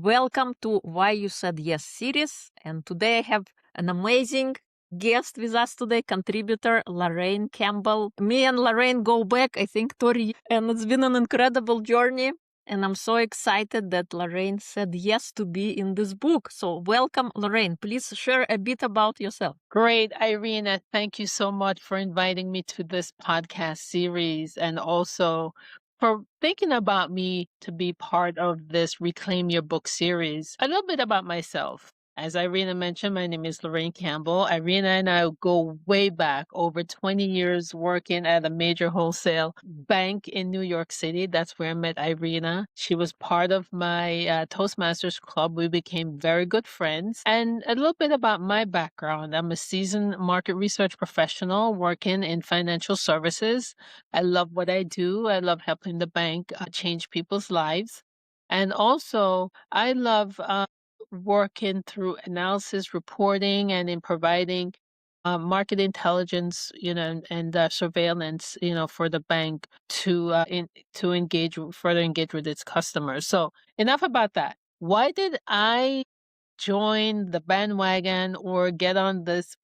Welcome to Why You Said Yes series. And today I have an amazing guest with us today, contributor Lorraine Campbell. Me and Lorraine go back, I think, 30 years, and it's been an incredible journey. And I'm so excited that Lorraine said yes to be in this book. So welcome, Lorraine. Please share a bit about yourself. Great, Irina. Thank you so much for inviting me to this podcast series and also for thinking about me to be part of this Reclaim Your Book series. A little bit about myself. As Irina mentioned, my name is Lorraine Campbell. Irina and I go way back, over 20 years working at a major wholesale bank in New York City. That's where I met Irina. She was part of my Toastmasters club. We became very good friends. And a little bit about my background. I'm a seasoned market research professional working in financial services. I love what I do. I love helping the bank change people's lives. And also, I love working through analysis, reporting, and in providing market intelligence, and surveillance, for the bank to further engage with its customers. So enough about that. Why did I join the bandwagon or get on this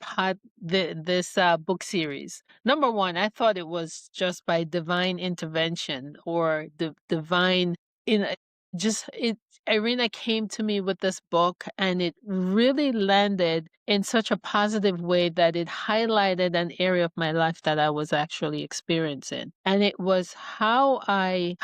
book series? Number one, I thought it was just by divine intervention or divine in just it. Irina came to me with this book and it really landed in such a positive way that it highlighted an area of my life that I was actually experiencing. And it was how I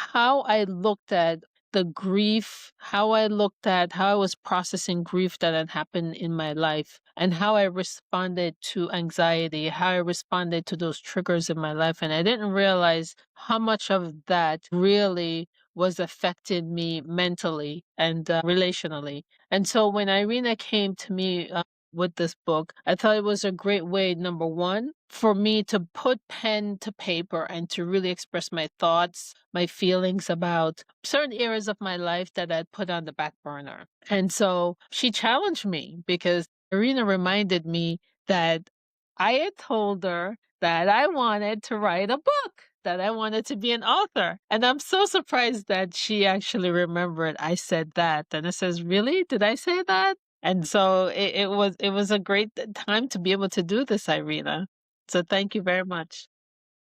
looked at the grief, how I was processing grief that had happened in my life, and how I responded to anxiety, how I responded to those triggers in my life. And I didn't realize how much of that really was affecting me mentally and relationally. And so when Irina came to me with this book, I thought it was a great way, number one, for me to put pen to paper and to really express my thoughts, my feelings about certain areas of my life that I'd put on the back burner. And so she challenged me because Irina reminded me that I had told her that I wanted to write a book, that I wanted to be an author. And I'm so surprised that she actually remembered I said that. And it says, really? Did I say that? And so it was a great time to be able to do this, Irina. So thank you very much.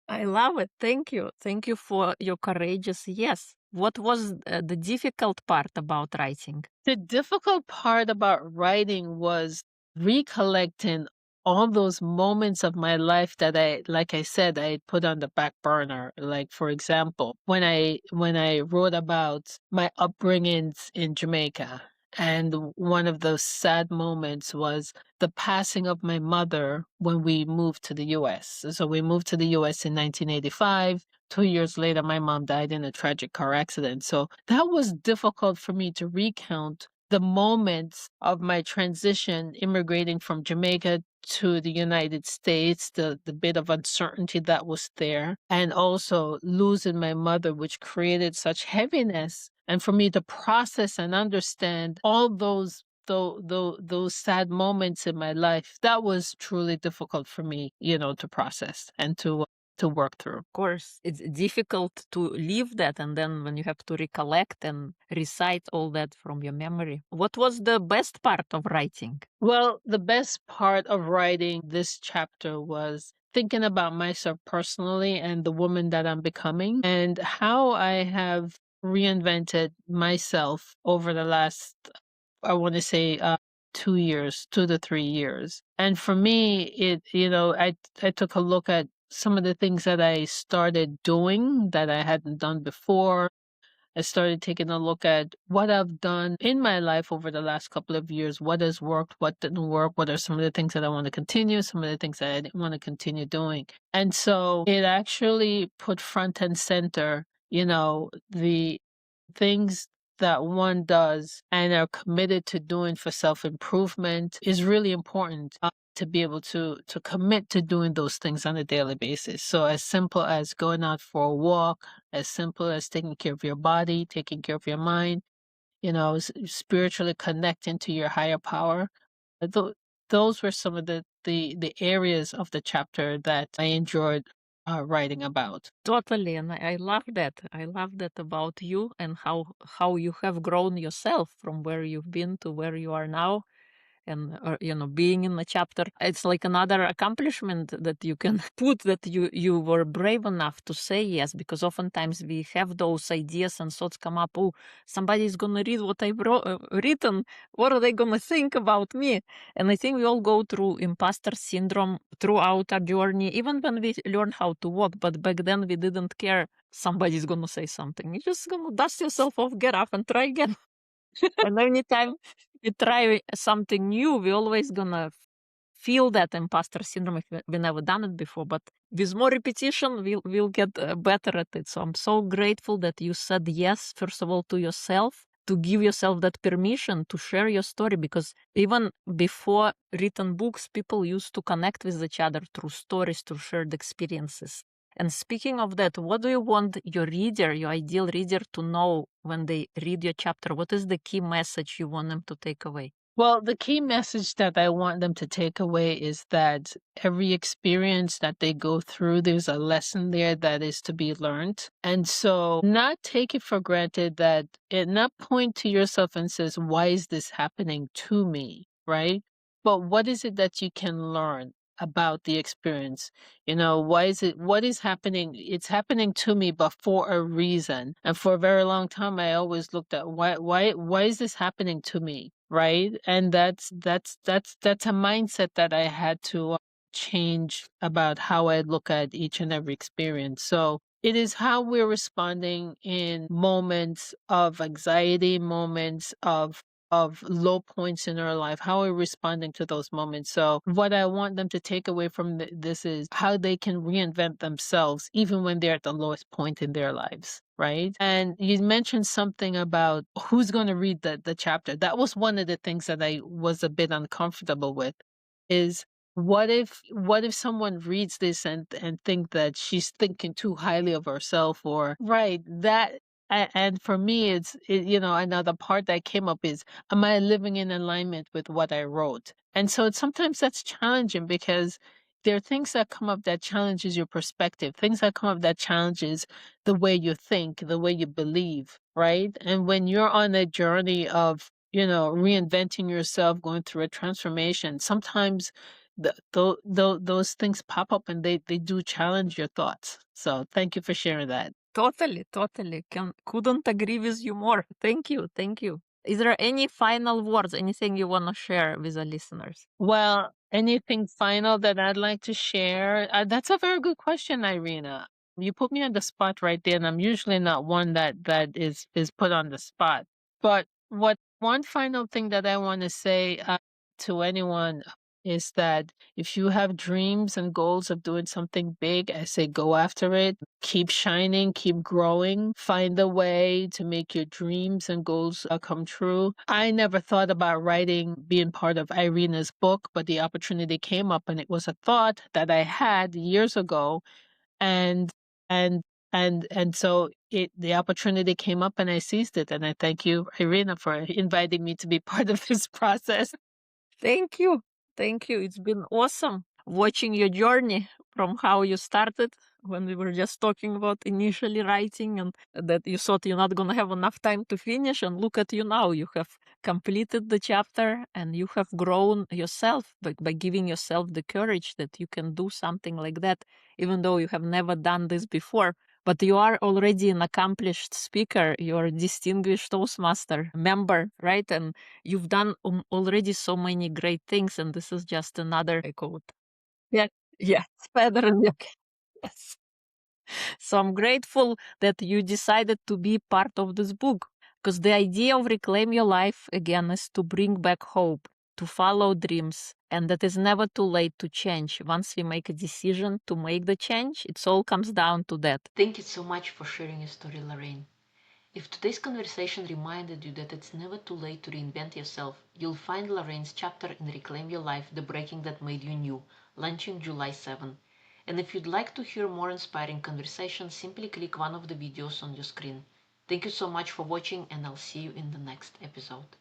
I love it. Thank you. Thank you for your courageous yes. What was the difficult part about writing? The difficult part about writing was recollecting all those moments of my life that like I said, I put on the back burner. Like, for example, when I wrote about my upbringings in Jamaica, and one of those sad moments was the passing of my mother when we moved to the US. So we moved to the US in 1985. 2 years later, my mom died in a tragic car accident. So that was difficult for me to recount the moments of my transition, immigrating from Jamaica to the United States, the bit of uncertainty that was there, and also losing my mother, which created such heaviness. And for me to process and understand all those sad moments in my life, that was truly difficult for me, to process and to work through. Of course, it's difficult to leave that, and then when you have to recollect and recite all that from your memory. What was the best part of writing? Well, the best part of writing this chapter was thinking about myself personally and the woman that I'm becoming and how I have reinvented myself over the last, I want to say, 2 years, 2 to 3 years. And for me, I took a look at some of the things that I started doing that I hadn't done before. I started taking a look at what I've done in my life over the last couple of years, what has worked, what didn't work, what are some of the things that I want to continue, some of the things that I didn't want to continue doing. And so it actually put front and center, the things that one does and are committed to doing for self-improvement is really important to be able to commit to doing those things on a daily basis. So as simple as going out for a walk, as simple as taking care of your body, taking care of your mind, spiritually connecting to your higher power. Those were some of the areas of the chapter that I enjoyed writing about. Totally, and I love that. I love that about you and how you have grown yourself from where you've been to where you are now. And being in the chapter, it's like another accomplishment that you can put, that you were brave enough to say yes, because oftentimes we have those ideas and thoughts come up. Oh, somebody's gonna read what I've written. What are they gonna think about me? And I think we all go through imposter syndrome throughout our journey, even when we learn how to walk. But back then we didn't care somebody's gonna say something. You're just gonna dust yourself off, get up, and try again. And anytime we try something new, we always gonna feel that imposter syndrome if we never done it before. But with more repetition, we'll get better at it. So I'm so grateful that you said yes, first of all, to yourself, to give yourself that permission to share your story, because even before written books, people used to connect with each other through stories, through shared experiences. And speaking of that, what do you want your reader, your ideal reader, to know when they read your chapter? What is the key message you want them to take away? Well, the key message that I want them to take away is that every experience that they go through, there's a lesson there that is to be learned. And so not take it for granted, that it not point to yourself and says, why is this happening to me? Right? But what is it that you can learn about the experience? What is happening? It's happening to me, but for a reason. And for a very long time, I always looked at why is this happening to me? Right. And that's a mindset that I had to change about how I look at each and every experience. So it is how we're responding in moments of anxiety, moments of low points in our life, how we're responding to those moments. So what I want them to take away from this is how they can reinvent themselves even when they're at the lowest point in their lives. Right. And you mentioned something about who's going to read the chapter. That was one of the things that I was a bit uncomfortable with, is what if someone reads this and think that she's thinking too highly of herself, or right, that and for me, another part that came up is, am I living in alignment with what I wrote? And so sometimes that's challenging, because there are things that come up that challenges your perspective, things that come up that challenges the way you think, the way you believe, right? And when you're on a journey of, reinventing yourself, going through a transformation, sometimes those things pop up and they do challenge your thoughts. So thank you for sharing that. Totally, totally. Couldn't agree with you more. Thank you, thank you. Is there any final words, anything you want to share with the listeners? Well, anything final that I'd like to share? That's a very good question, Irina. You put me on the spot right there, and I'm usually not one that is put on the spot. But what one final thing that I want to say to anyone is that if you have dreams and goals of doing something big, I say go after it. Keep shining, keep growing, find a way to make your dreams and goals come true. I never thought about writing, being part of Irina's book, but the opportunity came up, and it was a thought that I had years ago. And and so the opportunity came up and I seized it. And I thank you, Irina, for inviting me to be part of this process. Thank you. Thank you. It's been awesome watching your journey from how you started when we were just talking about initially writing, and that you thought you're not going to have enough time to finish. And look at you now. You have completed the chapter and you have grown yourself by giving yourself the courage that you can do something like that, even though you have never done this before. But you are already an accomplished speaker. You're a distinguished Toastmaster member, right? And you've done already so many great things, and this is just another quote. Yeah, yeah, feather in your cap. Yes. So I'm grateful that you decided to be part of this book, because the idea of Reclaim Your Life again is to bring back hope, to follow dreams, and that it's never too late to change. Once we make a decision to make the change, it all comes down to that. Thank you so much for sharing your story, Lorraine. If today's conversation reminded you that it's never too late to reinvent yourself, you'll find Lorraine's chapter in Reclaim Your Life, The Breaking That Made You New, launching July 7. And if you'd like to hear more inspiring conversations, simply click one of the videos on your screen. Thank you so much for watching, and I'll see you in the next episode.